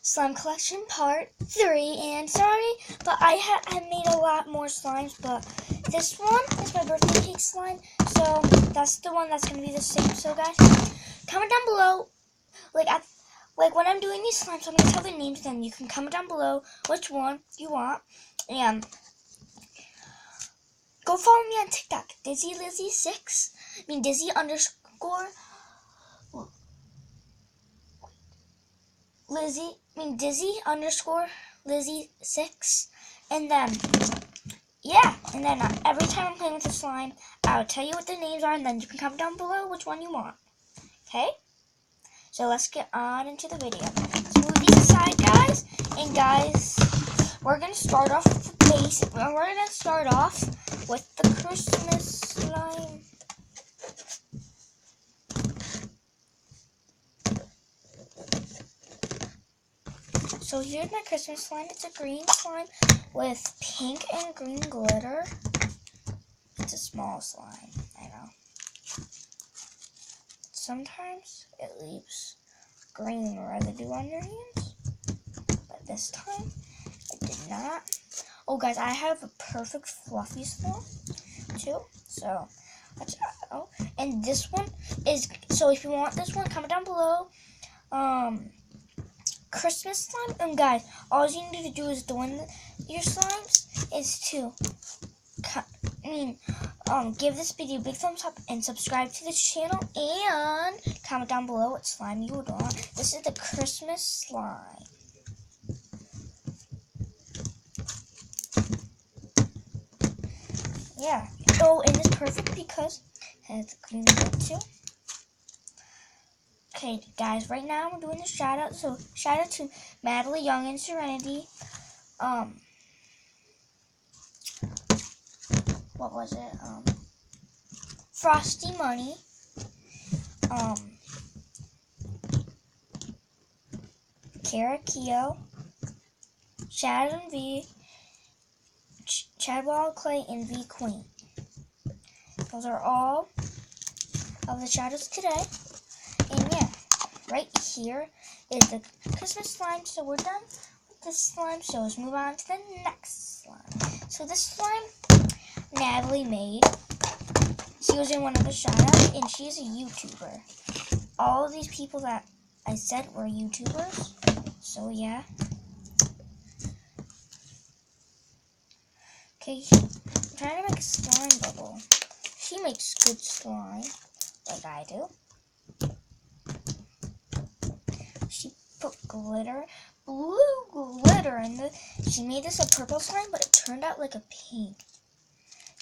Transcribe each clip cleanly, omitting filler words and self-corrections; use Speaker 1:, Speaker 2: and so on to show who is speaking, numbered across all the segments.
Speaker 1: slime collection part 3, and sorry, but I made a lot more slimes, but this one is my birthday cake slime, so that's the one that's going to be the same. So guys, comment down below, like when I'm doing these slimes, I'm going to tell the names, then you can comment down below which one you want, and go follow me on TikTok, Dizzy underscore Dizzy underscore Lizzy6, and then every time I'm playing with the slime, I'll tell you what the names are, and then you can comment down below which one you want. Okay? So let's get on into the video. Let's move these aside, guys. And guys, we're gonna start off with the basic. We're gonna start off with the Christmas slime. So here's my Christmas slime. It's a green slime with pink and green glitter. It's a small slime, I know. Sometimes it leaves green residue on your hands, but this time it did not. Oh guys, I have a perfect fluffy slime too, so watch out. And this one is, so if you want this one, comment down below. Christmas slime, and guys, all you need to do is doing your slimes is to give this video a big thumbs up and subscribe to this channel, and comment down below what slime you would want. This is the Christmas slime. Yeah. Oh, and it's perfect because it has the green glitter too. Okay, guys, right now we're doing the shout out. So, shout out to Madeline Young and Serenity. What was it? Frosty Money. Kara Keo. Shadow V. Chadwell Clay and V Queen. Those are all of the shout outs today. And yeah, right here is the Christmas slime. So we're done with this slime. So let's move on to the next slime. So this slime Natalie made. She was in one of the shoutouts, and she's a YouTuber. All of these people that I said were YouTubers. So yeah. Okay, I'm trying to make a slime bubble. She makes good slime, like I do. She put glitter, blue glitter in the. She made this a purple slime, but it turned out like a pink.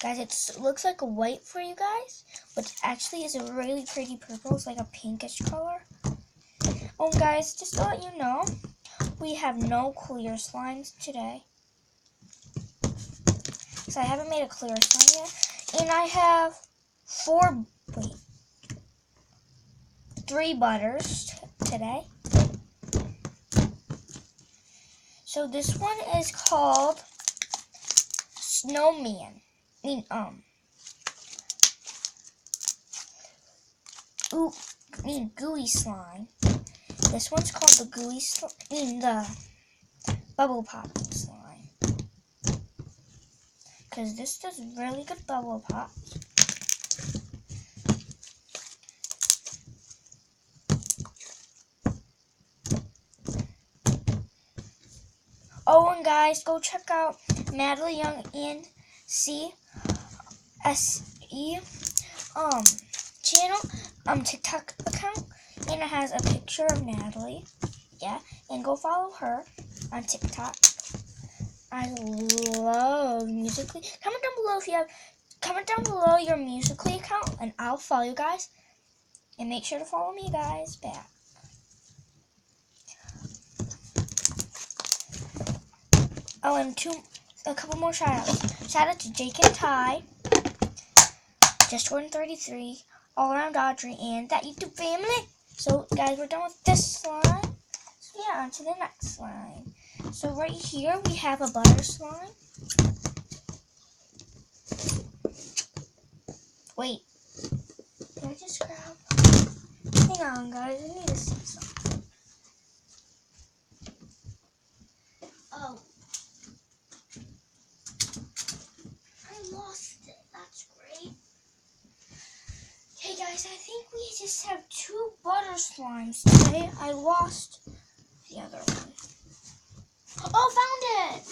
Speaker 1: Guys, it looks like a white for you guys, but actually is a really pretty purple. It's like a pinkish color. Oh, guys, just to let you know, we have no clear slimes today. So I haven't made a clear slime yet, and I have 3 butters today. So this one is called Snowman. Gooey slime. This one's called the gooey slime. The bubble pop slime. Because this does really good bubble pop. Oh, and guys, go check out Madeline Young and CSE channel, TikTok account, and it has a picture of Natalie. Yeah, and go follow her on TikTok. I love Musical.ly. Comment down below your Musical.ly account, and I'll follow you guys. And make sure to follow me, guys, back. Oh, and a couple more shout-outs. Shout out to Jake and Ty, Just Jordan 33, All Around Audrey, and that YouTube family. So, guys, we're done with this slime. So, yeah, on to the next slime. So, right here, we have a butter slime. Wait. Did I just grab? Hang on, guys. I need to see something. Guys, I think we just have 2 butter slimes today. I lost the other one. Oh, found it!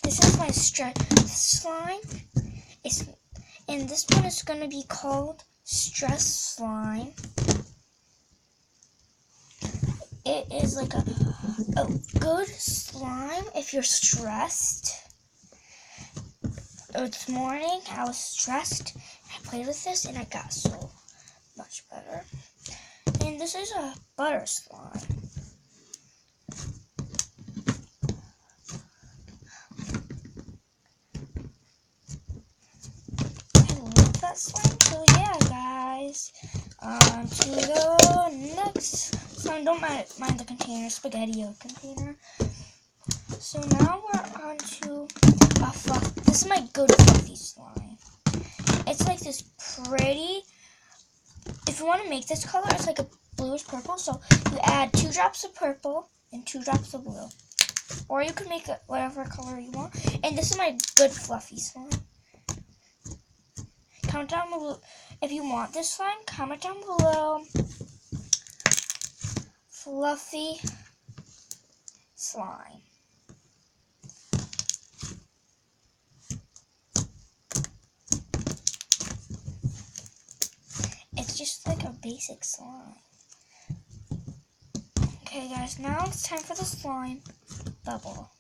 Speaker 1: This is my stress slime. And this one is going to be called stress slime. It is like a good slime if you're stressed. This morning I was stressed. I played with this and I got so much better. And this is a butter slime. I love that slime. So yeah, guys. On to the next slime. Don't mind the container, spaghetti-o container. So now we're on to a fluff. This is my good fluffy slime. It's like this pretty. If you want to make this color, it's like a bluish purple. So you add 2 drops of purple and 2 drops of blue. Or you can make it whatever color you want. And this is my good fluffy slime. Comment down below if you want this slime. Comment down below. Fluffy slime. It's just like a basic slime. Okay guys, now it's time for the slime bubble.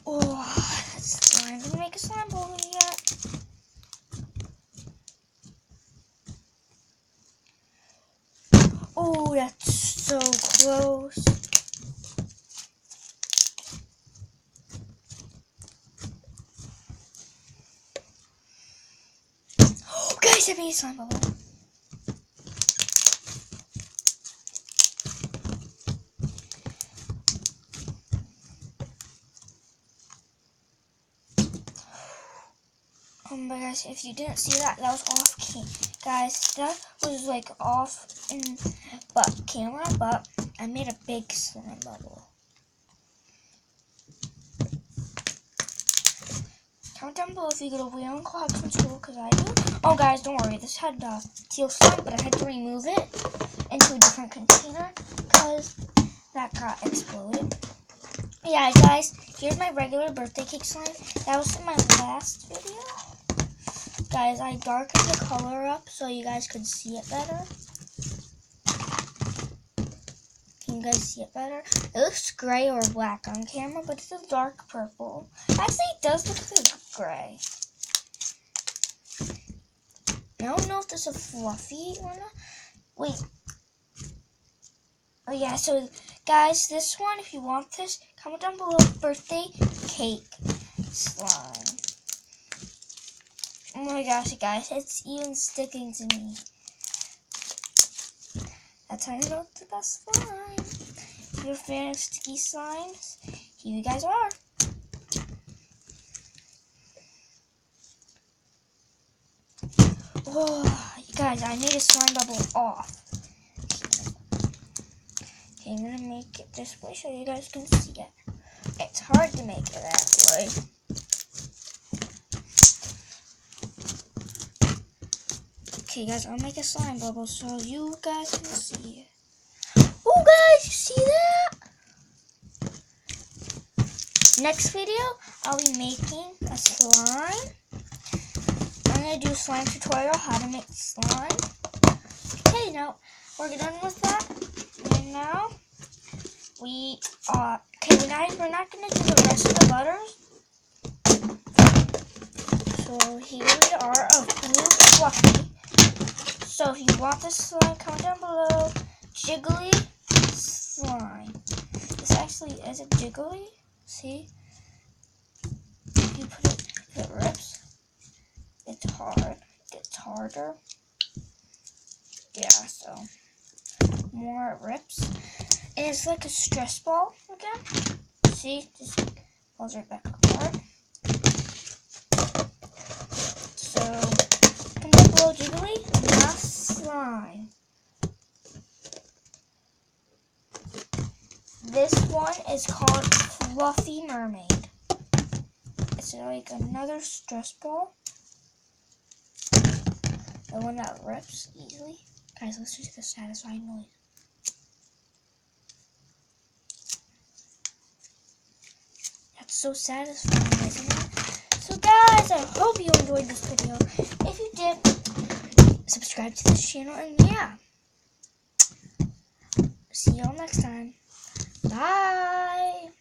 Speaker 1: Oh, that's slime. I'm gonna make a slime bubble yet. Oh, that's so close. Oh, guys, I made a slime bubble. But guys, if you didn't see that, that was off guys, that was like off in camera, but I made a big slime bubble. Comment down below if you get a wheel and colecshon school, because I do. Oh guys, don't worry, this had teal slime, but I had to remove it into a different container because that got exploded. Yeah, guys, here's my regular birthday cake slime. That was in my last video. Guys, I darkened the color up so you guys could see it better. Can you guys see it better? It looks gray or black on camera, but it's a dark purple. Actually, it does look like gray. I don't know if this is a fluffy or not. Wait. Oh yeah, so guys, this one, if you want this, comment down below birthday cake slime. Oh my gosh, guys, it's even sticking to me. That's how you know it's the best slime. If you're a fan of sticky slimes, here you guys are. Oh, you guys, I made a slime bubble off. Okay, I'm gonna make it this way so you guys can see it. It's hard to make it that way. Okay, guys, I'll make a slime bubble so you guys can see it. Oh, guys, you see that? Next video, I'll be making a slime. I'm going to do a slime tutorial, how to make slime. Okay, now we're done with that. And now, we're not going to do the rest of the butters. So here we are, a blue fluffy. So if you want this slime, comment down below. Jiggly slime. This actually is a jiggly. See? If you put it, if it rips, it's hard. It gets harder. Yeah, so more it rips. And it's like a stress ball again. See? Just falls right back apart. So comment down below, jiggly. Slime. This one is called Fluffy Mermaid. It's It's like another stress ball. The one that rips easily. Guys, let's just get the satisfying noise. That's so satisfying, isn't it? So guys, I hope you enjoyed this video. If you did, subscribe to this channel, and yeah. See y'all next time. Bye!